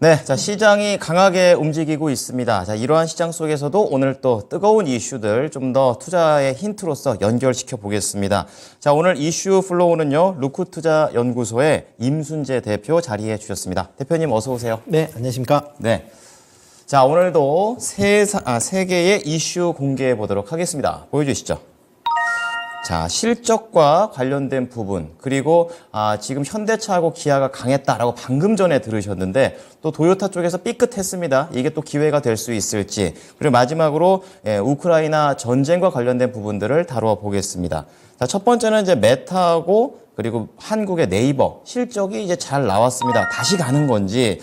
네, 자, 시장이 강하게 움직이고 있습니다. 자, 이러한 시장 속에서도 오늘 또 뜨거운 이슈들 좀 더 투자의 힌트로서 연결시켜 보겠습니다. 자, 오늘 이슈 플로우는요, 루크투자연구소의 임순재 대표 자리해 주셨습니다. 대표님 어서 오세요. 네, 안녕하십니까? 네. 자, 오늘도 세 개의 이슈 공개해 보도록 하겠습니다. 보여주시죠. 자, 실적과 관련된 부분, 그리고 지금 현대차하고 기아가 강했다라고 방금 전에 들으셨는데 또 도요타 쪽에서 삐끗했습니다. 이게 또 기회가 될 수 있을지. 그리고 마지막으로 우크라이나 전쟁과 관련된 부분들을 다루어 보겠습니다. 자, 첫 번째는 이제 메타하고 그리고 한국의 네이버 실적이 이제 잘 나왔습니다. 다시 가는 건지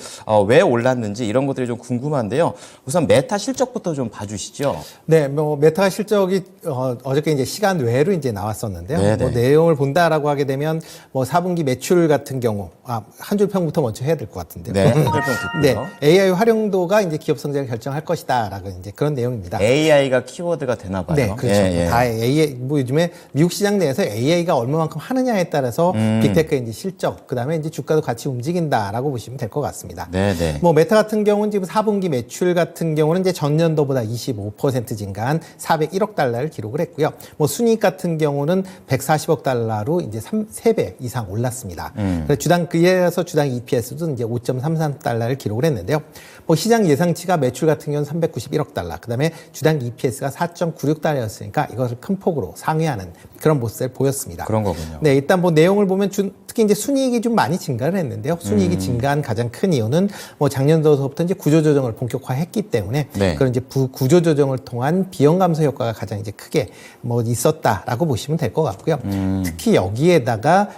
왜 올랐는지 이런 것들이 좀 궁금한데요. 우선 메타 실적부터 좀 봐주시죠. 네, 뭐 메타가 실적이 어저께 이제 시간 외로 이제 나왔었는데요. 네네. 뭐 내용을 본다라고 하게 되면 뭐 4분기 매출 같은 경우 한 줄 평부터 먼저 해야 될 것 같은데요. 네, 한 줄 평 듣고요. 네, AI 활용도가 이제 기업 성장을 결정할 것이다라고 이제 그런 내용입니다. AI가 키워드가 되나 봐요. 네, 그렇죠. 다 AI, 뭐 요즘에 미국 시장 내에서 AI가 얼마만큼 하느냐에 따라서 빅테크의 이제 실적, 그 다음에 이제 주가도 같이 움직인다라고 보시면 될 것 같습니다. 네네. 뭐 메타 같은 경우는 지금 4분기 매출 같은 경우는 이제 전년도보다 25% 증가한 401억 달러를 기록을 했고요. 뭐 순이익 같은 경우는 140억 달러로 이제 3배 이상 올랐습니다. 그래서 주당 EPS도 이제 5.33달러를 기록을 했는데요. 뭐 시장 예상치가 매출 같은 경우는 391억 달러, 그 다음에 주당 EPS가 4.96달러였으니까 이것을 큰 폭으로 상회하는 그런 모습을 보였습니다. 그런 거군요. 네, 일단 뭐 내용을 보면 특히 이제 순이익이 좀 많이 증가를 했는데요. 순이익이 증가한 가장 큰 이유는 뭐 작년도서부터 이제 구조조정을 본격화했기 때문에 네. 그런 이제 구조조정을 통한 비용 감소 효과가 가장 이제 크게 뭐 있었다라고 보시면 될 것 같고요. 특히 여기에다가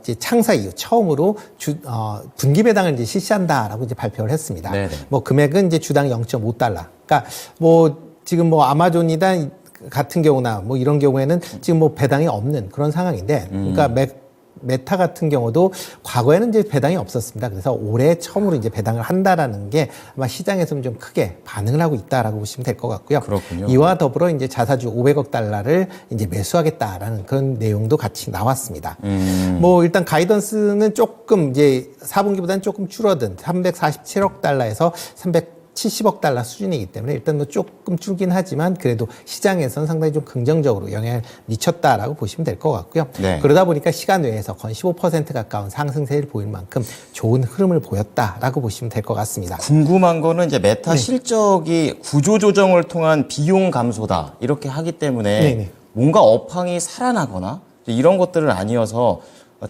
이제 창사 이후 처음으로 분기 배당을 이제 실시한다라고 이제 발표를 했습니다. 네네. 뭐 금액은 이제 주당 0.5달러. 그러니까 뭐 지금 뭐 아마존이다 같은 경우나 뭐 이런 경우에는 지금 뭐 배당이 없는 그런 상황인데, 그러니까 메타 같은 경우도 과거에는 이제 배당이 없었습니다. 그래서 올해 처음으로 이제 배당을 한다라는 게 아마 시장에서 좀 크게 반응을 하고 있다라고 보시면 될 것 같고요. 그렇군요. 이와 더불어 이제 자사주 500억 달러를 이제 매수하겠다라는 그런 내용도 같이 나왔습니다. 뭐 일단 가이던스는 조금 이제 4분기보다는 조금 줄어든 347억 달러에서 370억 달러 수준이기 때문에 일단 뭐 조금 줄긴 하지만 그래도 시장에서는 상당히 좀 긍정적으로 영향을 미쳤다라고 보시면 될 것 같고요. 네. 그러다 보니까 시간 외에서 거의 15% 가까운 상승세를 보일 만큼 좋은 흐름을 보였다라고 보시면 될 것 같습니다. 궁금한 거는 이제 메타 네. 실적이 구조조정을 통한 비용 감소다 이렇게 하기 때문에 네네. 뭔가 업황이 살아나거나 이런 것들은 아니어서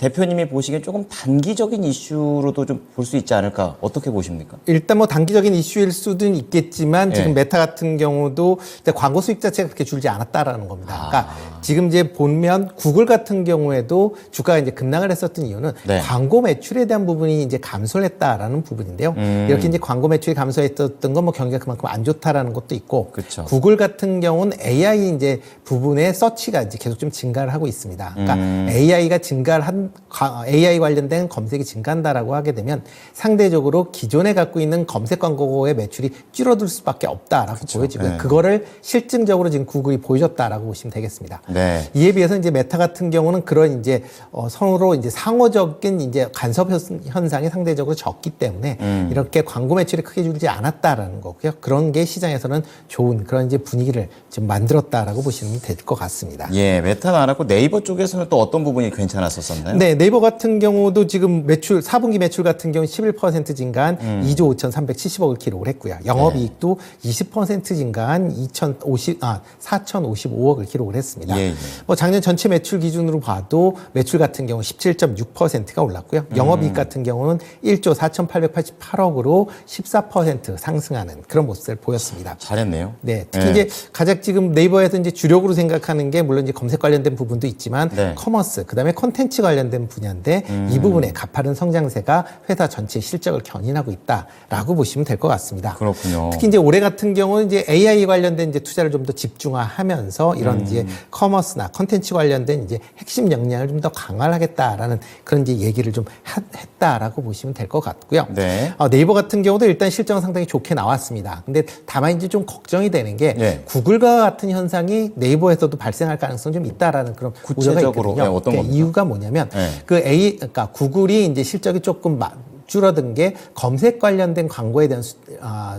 대표님이 보시기엔 조금 단기적인 이슈로도 좀 볼 수 있지 않을까, 어떻게 보십니까? 일단 뭐 단기적인 이슈일 수도 있겠지만 지금 예. 메타 같은 경우도 광고 수익 자체가 그렇게 줄지 않았다라는 겁니다. 그러니까 지금 이제 보면 구글 같은 경우에도 주가가 이제 급락을 했었던 이유는 네. 광고 매출에 대한 부분이 이제 감소를 했다라는 부분인데요. 이렇게 이제 광고 매출이 감소했었던 건 뭐 경기가 그만큼 안 좋다라는 것도 있고, 그쵸. 구글 같은 경우는 AI 이제 부분의 서치가 이제 계속 좀 증가를 하고 있습니다. 그러니까 AI가 AI 관련된 검색이 증가한다라고 하게 되면 상대적으로 기존에 갖고 있는 검색 광고의 매출이 줄어들 수밖에 없다라고 보여지고요. 네. 그거를 실증적으로 지금 구글이 보여줬다라고 보시면 되겠습니다. 네. 이에 비해서 이제 메타 같은 경우는 그런 이제 서로 이제 상호적인 이제 간섭 현상이 상대적으로 적기 때문에 이렇게 광고 매출이 크게 줄지 않았다라는 거고요. 그런 게 시장에서는 좋은 그런 이제 분위기를 좀 만들었다라고 보시면 될 것 같습니다. 예, 메타는 안 왔고 네이버 쪽에서는 또 어떤 부분이 괜찮았었나요? 네, 네이버 같은 경우도 지금 4분기 매출 같은 경우 11% 증가한 2조 5,370억을 기록을 했고요. 영업이익도 20% 증가한 4,055억을 기록을 했습니다. 예, 예. 뭐 작년 전체 매출 기준으로 봐도 매출 같은 경우 17.6%가 올랐고요. 영업이익 같은 경우는 1조 4,888억으로 14% 상승하는 그런 모습을 보였습니다. 잘했네요. 네, 특히 예. 이제 가장 지금 네이버에서 이제 주력으로 생각하는 게 물론 이제 검색 관련된 부분도 있지만 네. 커머스, 그다음에 콘텐츠 관련된 분야인데 이 부분에 가파른 성장세가 회사 전체 실적을 견인하고 있다라고 보시면 될 것 같습니다. 그렇군요. 특히 이제 올해 같은 경우는 이제 AI 관련된 이제 투자를 좀 더 집중화하면서 이런 이제 커머스나 콘텐츠 관련된 이제 핵심 역량을 좀 더 강화하겠다라는 그런 이제 얘기를 좀 했다라고 보시면 될 것 같고요. 네. 네이버 같은 경우도 일단 실적은 상당히 좋게 나왔습니다. 근데 다만 이제 좀 걱정이 되는 게 네. 구글과 같은 현상이 네이버에서도 발생할 가능성이 좀 있다라는 그런 우려가 구체적으로 있거든요. 어떤 겁니까? 이유가 뭐냐면 네. 그러니까 구글이 이제 실적이 조금 줄어든 게 검색 관련된 광고에 대한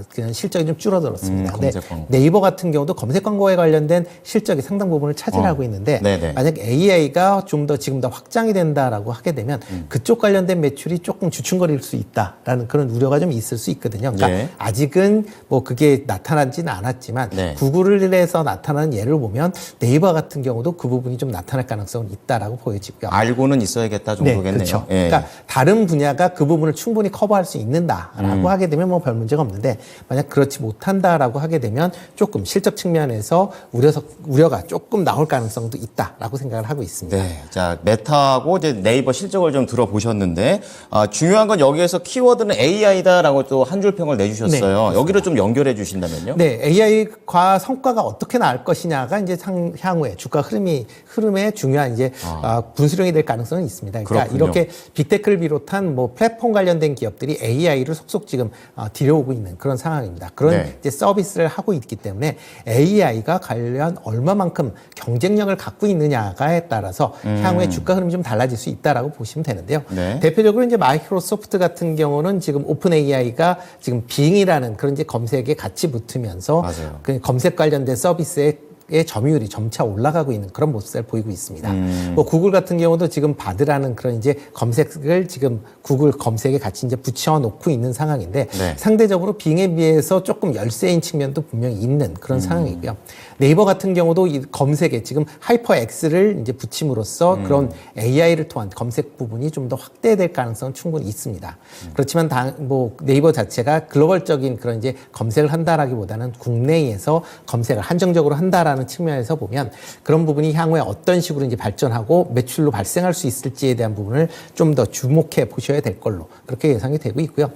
그냥 실적이 좀 줄어들었습니다. 근데 검색 광고. 네이버 같은 경우도 검색 광고에 관련된 실적이 상당 부분을 차지하고 있는데 네네. 만약 AI가 좀 더 지금 더 확장이 된다라고 하게 되면 그쪽 관련된 매출이 조금 주춤거릴 수 있다라는 그런 우려가 좀 있을 수 있거든요. 그러니까 예. 아직은 뭐 그게 나타나지는 않았지만 네. 구글을 해서 나타나는 예를 보면 네이버 같은 경우도 그 부분이 좀 나타날 가능성은 있다라고 보여지고요. 알고는 있어야겠다 정도겠네요. 그렇죠. 예. 그러니까 다른 분야가 그 부분을 충분히 커버할 수 있는다라고 하게 되면 뭐 별 문제가 없는데 만약 그렇지 못한다라고 하게 되면 조금 실적 측면에서 우려가 조금 나올 가능성도 있다라고 생각을 하고 있습니다. 네, 자 메타하고 이제 네이버 실적을 좀 들어보셨는데 중요한 건 여기에서 키워드는 AI다라고 또 한 줄 평을 내주셨어요. 네, 여기를 좀 연결해 주신다면요? 네, AI과 성과가 어떻게 나올 것이냐가 이제 향후에 주가 흐름에 중요한 이제 분수령이 될 가능성은 있습니다. 그러니까 그렇군요. 이렇게 빅테크를 비롯한 뭐 플랫폼 관련된 기업들이 AI를 속속 지금 들여오고 있는 그런 상황입니다. 그런 네. 이제 서비스를 하고 있기 때문에 AI가 관련 얼마만큼 경쟁력을 갖고 있느냐가에 따라서 향후에 주가 흐름이 좀 달라질 수 있다라고 보시면 되는데요. 네. 대표적으로 이제 마이크로소프트 같은 경우는 지금 오픈 AI가 지금 빙이라는 그런 이제 검색에 같이 붙으면서 맞아요. 그 검색 관련된 서비스의 점유율이 점차 올라가고 있는 그런 모습을 보이고 있습니다. 뭐 구글 같은 경우도 지금 바드라는 그런 이제 검색을 지금 구글 검색에 같이 이제 붙여놓고 있는 상황인데 네. 상대적으로 빙에 비해서 조금 열세인 측면도 분명히 있는 그런 상황이고요. 네이버 같은 경우도 이 검색에 지금 하이퍼 X를 이제 붙임으로써 그런 AI를 통한 검색 부분이 좀 더 확대될 가능성은 충분히 있습니다. 그렇지만 뭐 네이버 자체가 글로벌적인 그런 이제 검색을 한다라기보다는 국내에서 검색을 한정적으로 한다라는 측면에서 보면 그런 부분이 향후에 어떤 식으로 이제 발전하고 매출로 발생할 수 있을지에 대한 부분을 좀 더 주목해 보셔야 될 걸로 그렇게 예상이 되고 있고요.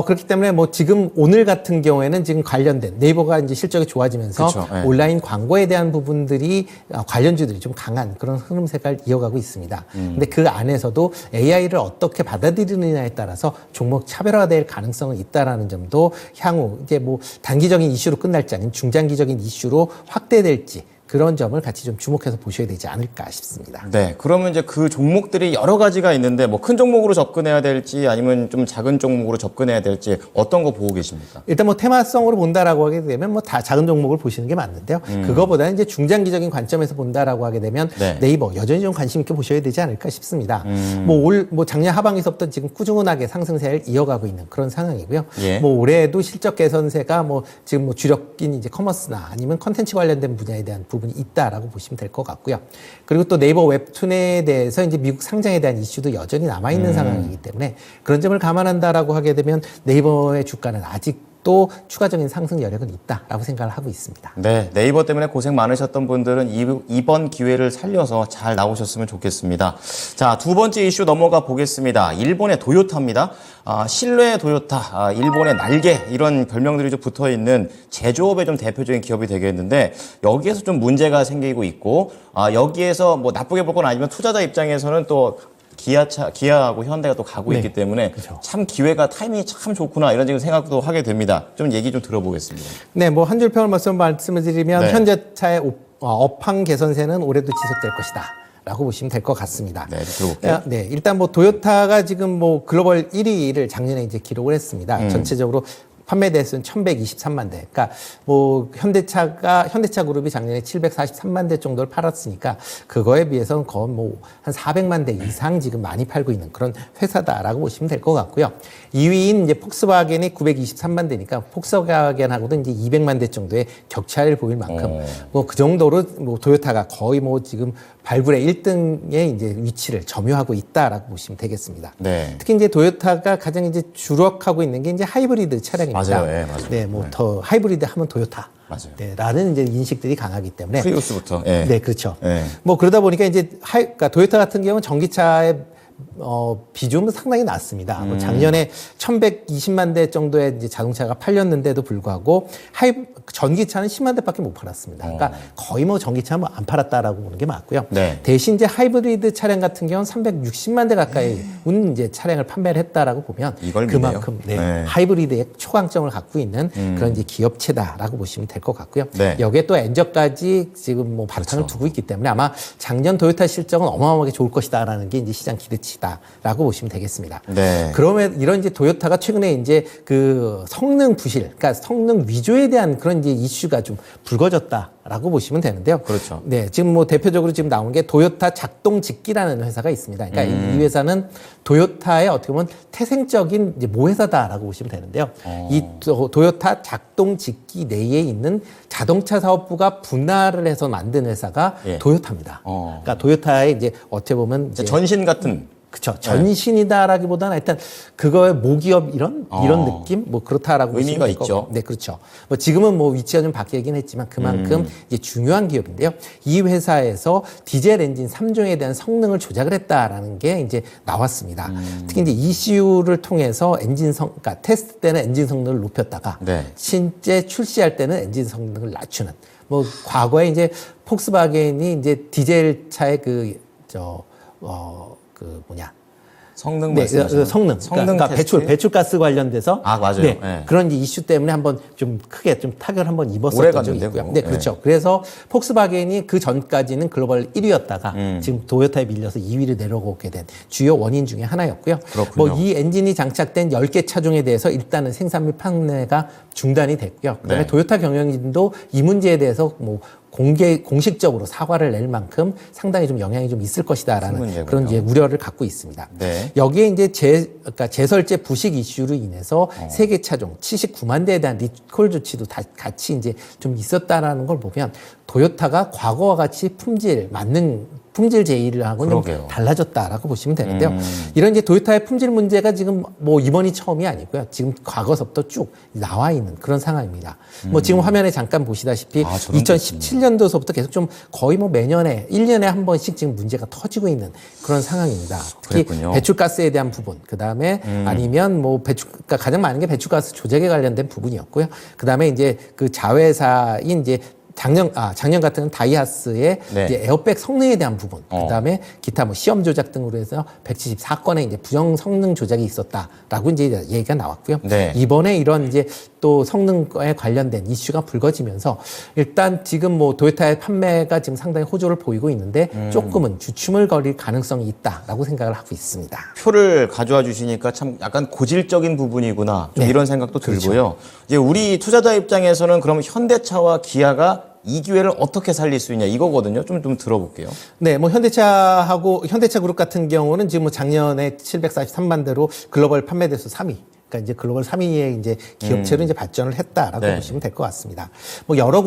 그렇기 때문에 뭐 지금 오늘 같은 경우에는 지금 관련된 네이버가 이제 실적이 좋아지면서 그쵸, 네. 온라인 광고에 대한 부분들이 관련주들이 좀 강한 그런 흐름색을 이어가고 있습니다. 근데 그 안에서도 AI를 어떻게 받아들이느냐에 따라서 종목 차별화될 가능성은 있다라는 점도 향후 이제 뭐 단기적인 이슈로 끝날지 아니면 중장기적인 이슈로 확대될지 그런 점을 같이 좀 주목해서 보셔야 되지 않을까 싶습니다. 네, 그러면 이제 그 종목들이 여러 가지가 있는데 뭐 큰 종목으로 접근해야 될지 아니면 좀 작은 종목으로 접근해야 될지 어떤 거 보고 계십니까? 일단 뭐 테마성으로 본다라고 하게 되면 뭐 다 작은 종목을 보시는 게 맞는데요. 그거보다는 이제 중장기적인 관점에서 본다라고 하게 되면 네. 네이버 여전히 좀 관심 있게 보셔야 되지 않을까 싶습니다. 뭐 작년 하반기서부터 지금 꾸준하게 상승세를 이어가고 있는 그런 상황이고요. 예. 뭐 올해에도 실적 개선세가 뭐 지금 뭐 주력인 이제 커머스나 아니면 컨텐츠 관련된 분야에 대한 부분이 있다라고 보시면 될 것 같고요. 그리고 또 네이버 웹툰에 대해서 이제 미국 상장에 대한 이슈도 여전히 남아 있는 상황이기 때문에 그런 점을 감안한다라고 하게 되면 네이버의 주가는 아직 또 추가적인 상승 여력은 있다라고 생각을 하고 있습니다. 네, 네이버 때문에 고생 많으셨던 분들은 이번 기회를 살려서 잘 나오셨으면 좋겠습니다. 자, 두 번째 이슈 넘어가 보겠습니다. 일본의 도요타입니다. 신뢰의 도요타, 일본의 날개 이런 별명들이 좀 붙어있는 제조업의 좀 대표적인 기업이 되겠는데 여기에서 좀 문제가 생기고 있고 여기에서 뭐 나쁘게 볼 건 아니면 투자자 입장에서는 또 기아하고 현대가 또 가고 있기 때문에 그렇죠. 참 기회가 타이밍이 참 좋구나 이런 생각도 하게 됩니다. 좀 얘기 좀 들어보겠습니다. 네, 뭐 한 줄 평을 말씀을 드리면 네. 현대차의 업황 개선세는 올해도 지속될 것이다. 라고 보시면 될 것 같습니다. 네, 들어볼게요. 네, 일단 뭐 도요타가 지금 뭐 글로벌 1위를 작년에 이제 기록을 했습니다. 전체적으로 판매 대수는 1,123만 대. 그러니까 뭐 현대차 그룹이 작년에 743만 대 정도를 팔았으니까 그거에 비해서는 거의 뭐 한 400만 대 이상 지금 많이 팔고 있는 그런 회사다라고 보시면 될 것 같고요. 2위인 이제 폭스바겐이 923만 대니까 폭스바겐하고도 이제 200만 대 정도의 격차를 보일 만큼 뭐 그 정도로 뭐 도요타가 거의 뭐 지금 발굴의 1등의 이제 위치를 점유하고 있다라고 보시면 되겠습니다. 네. 특히 이제 도요타가 가장 이제 주력하고 있는 게 이제 하이브리드 차량입니다. 맞아요, 예, 맞아요. 네, 뭐 더 하이브리드 하면 도요타. 맞아요. 네, 라는 이제 인식들이 강하기 때문에. 프리우스부터. 예. 네, 그렇죠. 예. 뭐 그러다 보니까 이제 그러니까 도요타 같은 경우는 전기차의 비중은 상당히 낮습니다. 뭐 작년에 1,120만 대 정도의 이제 자동차가 팔렸는데도 불구하고 전기차는 10만 대밖에 못 팔았습니다. 그러니까 거의 뭐 전기차는 안 팔았다라고 보는 게 맞고요. 네. 대신 이제 하이브리드 차량 같은 경우는 360만 대 가까이 이제 차량을 판매를 했다라고 보면 이걸 믿네요. 그만큼 네. 하이브리드의 초강점을 갖고 있는 그런 이제 기업체다라고 보시면 될 것 같고요. 네. 여기에 또 엔저까지 지금 뭐 바탕을 두고 있기 때문에 아마 작년 도요타 실적은 어마어마하게 좋을 것이다라는 게 이제 시장 기대치 것이다라고 보시면 되겠습니다. 네. 그러면 이런 이제 도요타가 최근에 이제 그 성능 부실, 그러니까 성능 위조에 대한 그런 이제 이슈가 좀 불거졌다라고 보시면 되는데요. 그렇죠. 네, 지금 뭐 대표적으로 지금 나온 게 도요타 작동직기라는 회사가 있습니다. 그러니까 이 회사는 도요타의 어떻게 보면 태생적인 이제 모회사다라고 보시면 되는데요. 이 도요타 작동직기 내에 있는 자동차 사업부가 분할을 해서 만든 회사가 예. 도요타입니다. 그러니까 도요타의 이제 어떻게 보면 이제 전신 같은. 그렇죠. 전신이다라기보다는 일단 그거의 모기업 이런 느낌 뭐 그렇다라고 의미가 보시면 될 있죠. 거고. 네, 그렇죠. 뭐 지금은 뭐 위치가 좀 바뀌긴 했지만 그만큼 이제 중요한 기업인데요. 이 회사에서 디젤 엔진 3종에 대한 성능을 조작을 했다라는 게 이제 나왔습니다. 특히 이제 ECU를 통해서 그러니까 테스트 때는 엔진 성능을 높였다가 네. 실제 출시할 때는 엔진 성능을 낮추는. 뭐 과거에 이제 폭스바겐이 이제 디젤 차의 그 성능 네, 말씀하시는 성능. 그러니까 테스트? 배출가스 관련돼서 맞아요. 네, 네. 그런 이제 이슈 때문에 한번 좀 크게 좀 타격을 한번 오래 입었었던 적이 갔는데, 있고요. 그거. 네, 그렇죠. 그래서 폭스바겐이 그 전까지는 글로벌 1위였다가 지금 도요타에 밀려서 2위로 내려오게 된 주요 원인 중에 하나였고요. 그렇군요. 뭐 이 엔진이 장착된 10개 차종에 대해서 일단은 생산 및 판매가 중단이 됐고요. 그다음에 네. 도요타 경영진도 이 문제에 대해서 뭐 공식적으로 사과를 낼 만큼 상당히 좀 영향이 좀 있을 것이다라는 문제군요. 그런 이제 우려를 갖고 있습니다. 네. 여기에 이제 그러니까 제설제 부식 이슈로 인해서 세계 차종 79만 대에 대한 리콜 조치도 같이 이제 좀 있었다라는 걸 보면 도요타가 과거와 같이 품질 제의를 하고는 좀 그러게요. 달라졌다라고 보시면 되는데요. 이런 이제 도요타의 품질 문제가 지금 뭐 이번이 처음이 아니고요. 지금 과거서부터 쭉 나와 있는 그런 상황입니다. 뭐 지금 화면에 잠깐 보시다시피 저런 2017년도서부터 계속 좀 거의 뭐 매년에 1년에 한 번씩 지금 문제가 터지고 있는 그런 상황입니다. 특히 그랬군요. 배출가스에 대한 부분, 그 다음에 아니면 뭐 그러니까 가장 많은 게 배출가스 조작에 관련된 부분이었고요. 그 다음에 이제 그 자회사인 이제 작년 같은 건 다이하스의 네. 이제 에어백 성능에 대한 부분, 그다음에 기타 뭐 시험 조작 등으로 해서 174건의 이제 부정 성능 조작이 있었다라고 이제 얘기가 나왔고요. 네. 이번에 이런 이제 또 성능에 관련된 이슈가 불거지면서 일단 지금 뭐 도요타의 판매가 지금 상당히 호조를 보이고 있는데 조금은 주춤을 거릴 가능성이 있다라고 생각을 하고 있습니다. 표를 가져와 주시니까 참 약간 고질적인 부분이구나. 좀 네. 이런 생각도 들고요. 이제 우리 투자자 입장에서는 그럼 현대차와 기아가 이 기회를 어떻게 살릴 수 있냐 이거거든요. 좀 들어볼게요. 네, 뭐 현대차 그룹 같은 경우는 지금 뭐 작년에 743만 대로 글로벌 판매 대수 3위. 그러니까 이제 글로벌 3위의 이제 기업체로 이제 발전을 했다라고 네. 보시면 될 것 같습니다. 뭐 여러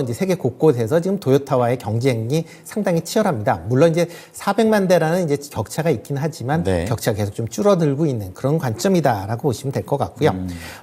이제 세계 곳곳에서 지금 도요타와의 경쟁이 상당히 치열합니다. 물론 이제 400만 대라는 이제 격차가 있긴 하지만 네. 격차가 계속 좀 줄어들고 있는 그런 관점이다라고 보시면 될 것 같고요.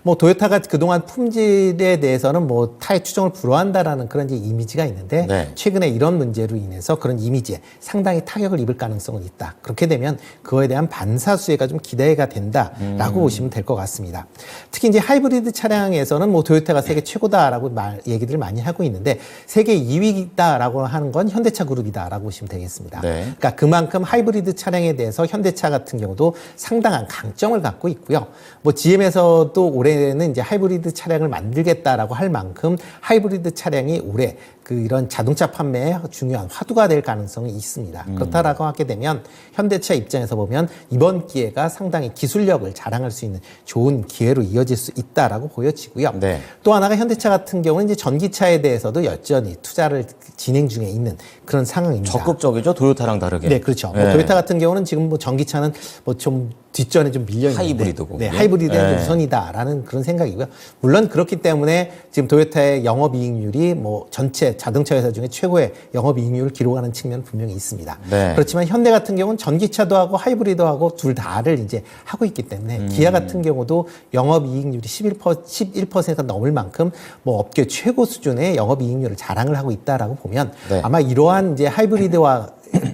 뭐 도요타가 그동안 품질에 대해서는 뭐 타의 추종을 불허한다라는 그런 이제 이미지가 있는데 네. 최근에 이런 문제로 인해서 그런 이미지에 상당히 타격을 입을 가능성은 있다. 그렇게 되면 그거에 대한 반사수혜가 좀 기대가 된다라고 보시면 될 것 같습니다. 특히 이제 하이브리드 차량에서는 뭐 도요타가 세계 최고다라고 얘기들을 많이 하고 있는데 세계 2위다라고 하는 건 현대차 그룹이다라고 보시면 되겠습니다. 네. 그러니까 그만큼 하이브리드 차량에 대해서 현대차 같은 경우도 상당한 강점을 갖고 있고요. 뭐 GM에서도 올해는 이제 하이브리드 차량을 만들겠다라고 할 만큼 하이브리드 차량이 올해 이런 자동차 판매에 중요한 화두가 될 가능성이 있습니다. 그렇다라고 하게 되면 현대차 입장에서 보면 이번 기회가 상당히 기술력을 자랑할 수 있는 좋은 기회로 이어질 수 있다라고 보여지고요. 네. 또 하나가 현대차 같은 경우는 이제 전기차에 대해서도 여전히 투자를 진행 중에 있는 그런 상황입니다. 적극적이죠. 도요타랑 다르게. 네, 그렇죠. 네. 뭐 도요타 같은 경우는 지금 뭐 전기차는 뭐 좀 뒷전에 좀 밀려 있는데 하이브리드고. 네, 하이브리드는 네. 우선이다라는 그런 생각이고요. 물론 그렇기 때문에 지금 도요타의 영업이익률이 뭐 전체 자동차 회사 중에 최고의 영업이익률을 기록하는 측면은 분명히 있습니다. 네. 그렇지만 현대 같은 경우는 전기차도 하고 하이브리드하고 둘 다를 이제 하고 있기 때문에 기아 같은 경우도 영업이익률이 11%가 넘을 만큼 뭐 업계 최고 수준의 영업이익률을 자랑을 하고 있다라고 보면 네. 아마 이러한 이제 하이브리드와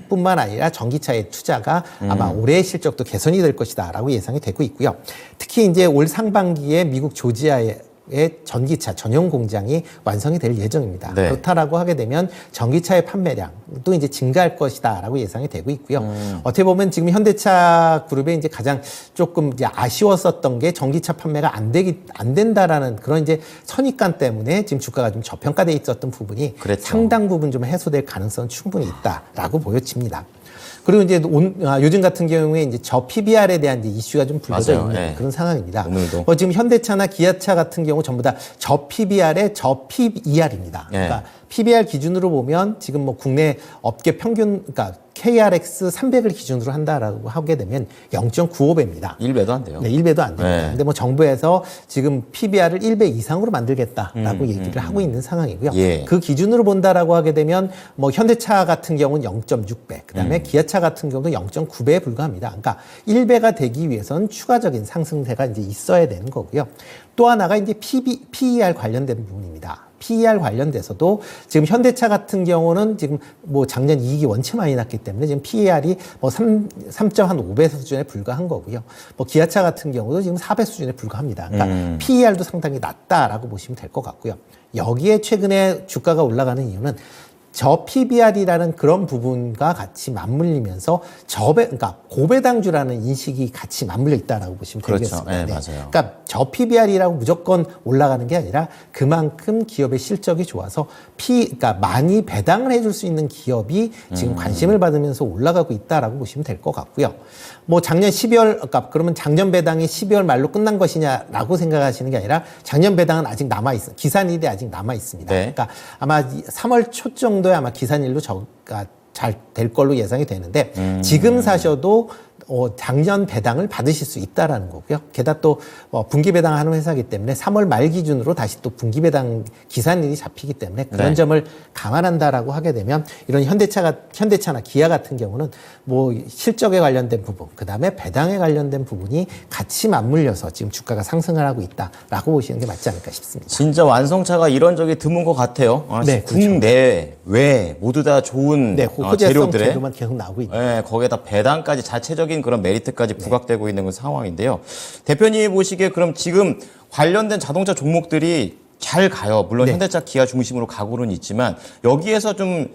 뿐만 아니라 전기차의 투자가 아마 올해의 실적도 개선이 될 것이다라고 예상이 되고 있고요. 특히 이제 올 상반기에 미국 조지아의 전기차 전용 공장이 완성이 될 예정입니다. 네. 그렇다라고 하게 되면 전기차의 판매량도 이제 증가할 것이다라고 예상이 되고 있고요. 어떻게 보면 지금 현대차 그룹의 이제 가장 조금 이제 아쉬웠었던 게 전기차 판매가 안 된다라는 그런 이제 선입관 때문에 지금 주가가 좀 저평가돼 있었던 부분이 그랬죠. 상당 부분 좀 해소될 가능성은 충분히 있다라고 보여집니다. 그리고 이제 요즘 같은 경우에 이제 저 PBR에 대한 이제 이슈가 좀 불거져 맞아요. 있는 네. 그런 상황입니다. 오늘도. 지금 현대차나 기아차 같은 경우 전부 다 저 PBR에 저 PER입니다. 네. 그러니까 PBR 기준으로 보면 지금 뭐 국내 업계 평균, 그러니까 KRX 300을 기준으로 한다라고 하게 되면 0.95배입니다. 1배도 안 돼요. 네, 1배도 안 됩니다. 네. 근데 뭐 정부에서 지금 PBR을 1배 이상으로 만들겠다라고 얘기를 하고 있는 상황이고요. 예. 그 기준으로 본다라고 하게 되면 뭐 현대차 같은 경우는 0.6배, 그다음에 기아차 같은 경우도 0.9배에 불과합니다. 그러니까 1배가 되기 위해서는 추가적인 상승세가 이제 있어야 되는 거고요. 또 하나가 이제 PER 관련된 부분입니다. PER 관련돼서도 지금 현대차 같은 경우는 지금 뭐 작년 이익이 원체 많이 났기 때문에 지금 PER이 뭐 3.5배 수준에 불과한 거고요. 뭐 기아차 같은 경우도 지금 4배 수준에 불과합니다. 그러니까 PER도 상당히 낮다라고 보시면 될 것 같고요. 여기에 최근에 주가가 올라가는 이유는 저 PBR이라는 그런 부분과 같이 맞물리면서 그러니까 고배당주라는 인식이 같이 맞물려 있다라고 보시면 그렇죠. 되겠습니다. 네, 맞아요. 그러니까 저 PBR이라고 무조건 올라가는 게 아니라 그만큼 기업의 실적이 좋아서 그러니까 많이 배당을 해줄 수 있는 기업이 지금 관심을 받으면서 올라가고 있다라고 보시면 될 것 같고요. 뭐 작년 12월, 그러니까 그러면 작년 배당이 12월 말로 끝난 것이냐라고 생각하시는 게 아니라 작년 배당은 아직 남아 있어, 기산일이 아직 남아 있습니다. 네. 그러니까 아마 3월 초 정도에 아마 기산일로 잘 될 걸로 예상이 되는데 지금 사셔도 작년 배당을 받으실 수 있다라는 거고요. 게다가 또 분기 배당하는 회사이기 때문에 3월 말 기준으로 다시 또 분기 배당 기산일이 잡히기 때문에 그런 네. 점을 감안한다라고 하게 되면 이런 현대차나 기아 같은 경우는 뭐 실적에 관련된 부분, 그 다음에 배당에 관련된 부분이 같이 맞물려서 지금 주가가 상승을 하고 있다라고 보시는 게 맞지 않을까 싶습니다. 진짜 완성차가 이런 적이 드문 것 같아요. 네, 그렇죠. 국내, 외 모두 다 좋은 네, 호재성 재료들에 재료만 계속 나오고 있는. 네, 거기에다 배당까지 자체적인 그런 메리트까지 부각되고 있는 그 상황인데요. 대표님이 보시기에 그럼 지금 관련된 자동차 종목들이 잘 가요. 물론 네. 현대차, 기아 중심으로 가고는 있지만 여기에서 좀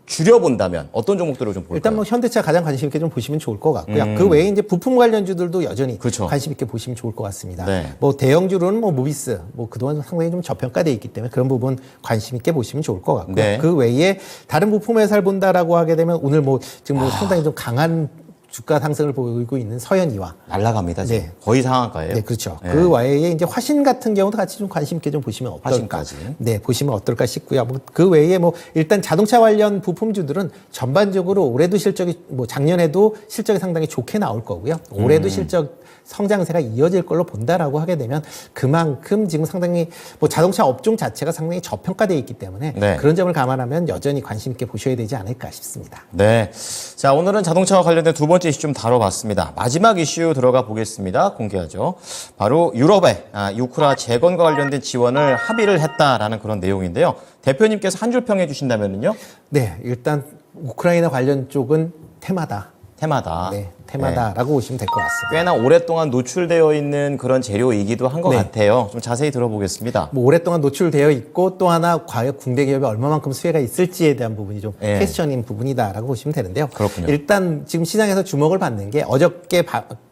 줄여본다면 어떤 종목들을 좀 볼까요? 일단 뭐 현대차 가장 관심 있게 좀 보시면 좋을 것 같고요. 그 외에 이제 부품 관련주들도 여전히 그렇죠. 관심 있게 보시면 좋을 것 같습니다. 네. 뭐 대형주로는 뭐 모비스, 뭐 그동안 상당히 좀 저평가돼 있기 때문에 그런 부분 관심 있게 보시면 좋을 것 같고요. 네. 그 외에 다른 부품 회사를 본다라고 하게 되면 오늘 뭐 지금 뭐 상당히 좀 강한 주가 상승을 보이고 있는 서현이와 날라갑니다. 지금. 네. 거의 상한가예요. 네, 그렇죠. 네. 그 외에 이제 화신 같은 경우도 같이 좀 관심 있게 좀 보시면 어떨까. 화신까지. 네, 보시면 어떨까 싶고요. 뭐 그 외에 뭐 일단 자동차 관련 부품주들은 전반적으로 올해도 실적이 뭐 작년에도 실적이 상당히 좋게 나올 거고요. 올해도 실적 성장세가 이어질 걸로 본다라고 하게 되면 그만큼 지금 상당히 뭐 자동차 업종 자체가 상당히 저평가되어 있기 때문에 네. 그런 점을 감안하면 여전히 관심 있게 보셔야 되지 않을까 싶습니다. 네. 자, 오늘은 자동차와 관련된 두 번째 이슈 좀 다뤄봤습니다. 마지막 이슈 들어가 보겠습니다. 공개하죠. 바로 유럽의 유크라 재건과 관련된 지원을 합의를 했다라는 그런 내용인데요. 대표님께서 한 줄 평해 주신다면요. 네, 일단 우크라이나 관련 쪽은 테마다. 테마다. 네, 테마다라고 보시면 될 것 같습니다. 꽤나 오랫동안 노출되어 있는 그런 재료이기도 한 것 네. 같아요. 좀 자세히 들어보겠습니다. 뭐 오랫동안 노출되어 있고 또 하나 과연 국내 기업이 얼마만큼 수혜가 있을지에 대한 부분이 좀 네. 퀘스천인 부분이다라고 보시면 되는데요. 그렇군요. 일단 지금 시장에서 주목을 받는 게 어저께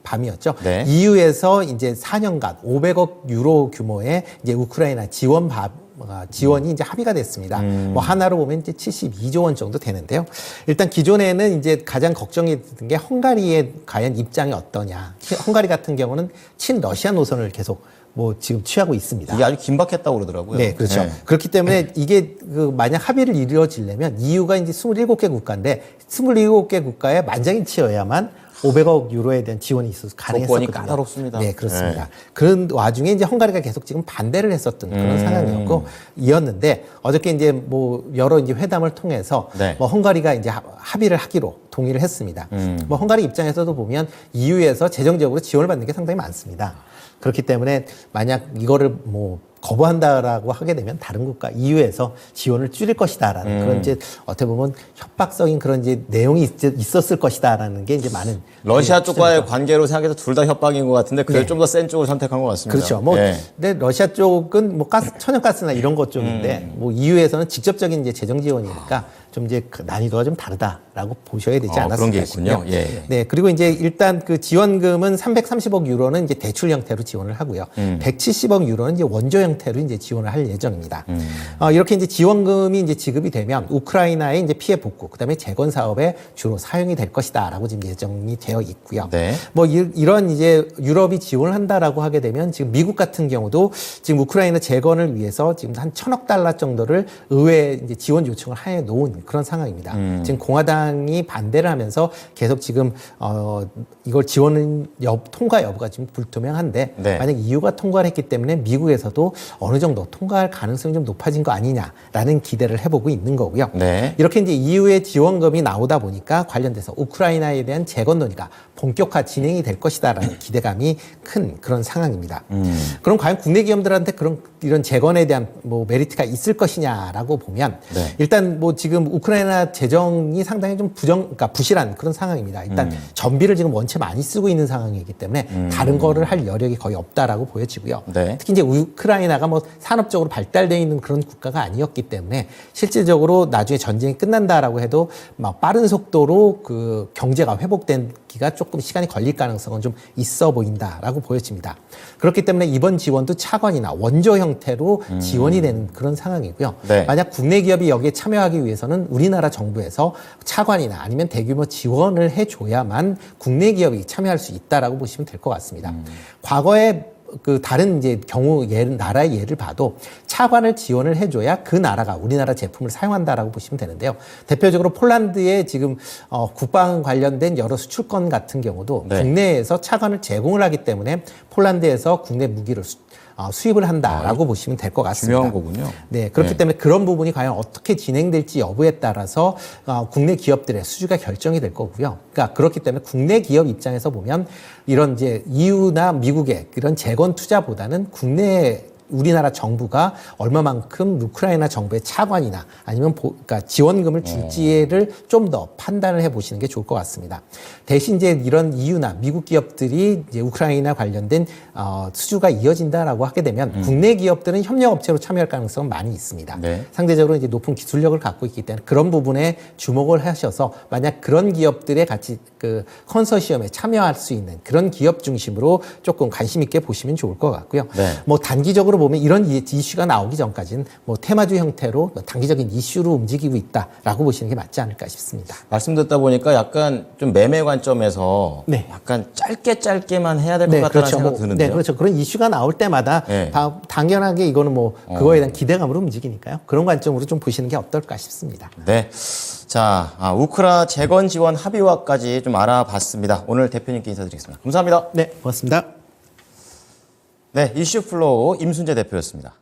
밤이었죠. 네. EU에서 이제 4년간 500억 유로 규모의 이제 우크라이나 지원이 이제 합의가 됐습니다. 뭐 하나로 보면 이제 72조 원 정도 되는데요. 일단 기존에는 이제 가장 걱정이 드는 게 헝가리의 과연 입장이 어떠냐. 헝가리 같은 경우는 친러시아 노선을 계속 뭐 지금 취하고 있습니다. 이게 아주 긴박했다고 그러더라고요. 네, 그렇죠. 네. 그렇기 때문에 이게 만약 합의를 이루어지려면 EU가 이제 27개 국가인데 27개 국가에 만장일치여야만 500억 유로에 대한 지원이 있어서 가능했었거든요. 조건이 까다롭습니다. 네, 그렇습니다. 네. 그런 와중에 이제 헝가리가 계속 지금 반대를 했었던 그런 상황이었는데 어저께 이제 뭐 여러 이제 회담을 통해서 네. 뭐 헝가리가 이제 합의를 하기로 동의를 했습니다. 뭐 헝가리 입장에서도 보면 EU에서 재정적으로 지원을 받는 게 상당히 많습니다. 그렇기 때문에 만약 이거를 뭐 거부한다라고 하게 되면 다른 국가 EU에서 지원을 줄일 것이다라는 그런 이제 어떻게 보면 협박적인 그런 이제 내용이 있었을 것이다라는 게 이제 많은 러시아 네, 쪽과의 관계로 생각해서 둘 다 협박인 것 같은데 그래도 네. 좀 더 센 쪽을 선택한 것 같습니다. 그렇죠. 뭐 네. 근데 러시아 쪽은 뭐 천연가스나 이런 것 쪽인데 뭐 EU에서는 직접적인 이제 재정 지원이니까 좀 이제 그 난이도가 좀 다르다라고 있다라고 보셔야 되지 않았을까 그런 게 싶고요. 있군요. 예. 네, 그리고 이제 일단 그 지원금은 330억 유로는 이제 대출 형태로 지원을 하고요. 170억 유로는 이제 원조 형태로 이제 지원을 할 예정입니다. 이렇게 이제 지원금이 이제 지급이 되면 우크라이나의 이제 피해 복구, 그다음에 재건 사업에 주로 사용이 될 것이다라고 지금 예정이 되어 있고요. 네. 뭐 이런 이제 유럽이 지원을 한다라고 하게 되면 지금 미국 같은 경우도 지금 우크라이나 재건을 위해서 지금 한 1,000억 달러 정도를 의회에 이제 지원 요청을 해 놓은 그런 상황입니다. 지금 공화당이 반대를 하면서 계속 지금 이걸 지원 통과 여부가 지금 불투명한데 네. 만약 EU가 통과를 했기 때문에 미국에서도 어느 정도 통과할 가능성이 좀 높아진 거 아니냐라는 기대를 해보고 있는 거고요. 네. 이렇게 이제 EU의 지원금이 나오다 보니까 관련돼서 우크라이나에 대한 재건 논의가 본격화 진행이 될 것이다라는 기대감이 큰 그런 상황입니다. 그럼 과연 국내 기업들한테 이런 재건에 대한 뭐 메리트가 있을 것이냐라고 보면 네. 일단 뭐 지금 우크라이나 재정이 상당히 좀 그러니까 부실한 그런 상황입니다. 일단 전비를 지금 원체 많이 쓰고 있는 상황이기 때문에 다른 거를 할 여력이 거의 없다라고 보여지고요. 네. 특히 이제 우크라이나가 뭐 산업적으로 발달되어 있는 그런 국가가 아니었기 때문에 실질적으로 나중에 전쟁이 끝난다라고 해도 막 빠른 속도로 그 경제가 회복되기가 조금 시간이 걸릴 가능성은 좀 있어 보인다라고 보여집니다. 그렇기 때문에 이번 지원도 차관이나 원조 형태로 지원이 되는 그런 상황이고요. 네. 만약 국내 기업이 여기에 참여하기 위해서는 우리나라 정부에서 차관이나 아니면 대규모 지원을 해줘야만 국내 기업이 참여할 수 있다라고 보시면 될 것 같습니다. 과거에 그 다른 이제 나라의 예를 봐도 차관을 지원을 해줘야 그 나라가 우리나라 제품을 사용한다라고 보시면 되는데요. 대표적으로 폴란드의 지금 국방 관련된 여러 수출권 같은 경우도 네. 국내에서 차관을 제공을 하기 때문에 폴란드에서 국내 무기를 수입을 한다라고 보시면 될 것 같습니다. 중요한 거군요. 네, 그렇기 네. 때문에 그런 부분이 과연 어떻게 진행될지 여부에 따라서 국내 기업들의 수주가 결정이 될 거고요. 그러니까 그렇기 때문에 국내 기업 입장에서 보면 이런 이제 EU나 미국의 이런 재건 투자보다는 국내 우리나라 정부가 얼마만큼 우크라이나 정부의 차관이나 아니면 그러니까 지원금을 줄지를 좀 더 판단을 해보시는 게 좋을 것 같습니다. 대신 이제 이런 EU나 미국 기업들이 이제 우크라이나 관련된 수주가 이어진다라고 하게 되면 국내 기업들은 협력업체로 참여할 가능성은 많이 있습니다. 네. 상대적으로 이제 높은 기술력을 갖고 있기 때문에 그런 부분에 주목을 하셔서 만약 그런 기업들의 같이 그 컨소시엄에 참여할 수 있는 그런 기업 중심으로 조금 관심 있게 보시면 좋을 것 같고요. 네. 뭐 단기적으로 보면 이런 이슈가 나오기 전까지는 뭐 테마주 형태로 단기적인 이슈로 움직이고 있다라고 보시는 게 맞지 않을까 싶습니다. 말씀 듣다 보니까 약간 좀 매매 관점에서 네. 약간 짧게만 해야 될 것 같다는 생각 드는데요. 네, 그렇죠. 그런 이슈가 나올 때마다 네. 당연하게 이거는 뭐 그거에 대한 기대감으로 움직이니까요. 그런 관점으로 좀 보시는 게 어떨까 싶습니다. 네. 자, 우크라 재건 지원 합의화까지 좀 알아봤습니다. 오늘 대표님께 인사드리겠습니다. 감사합니다. 네, 고맙습니다. 네, 이슈 플로우 임순재 대표였습니다.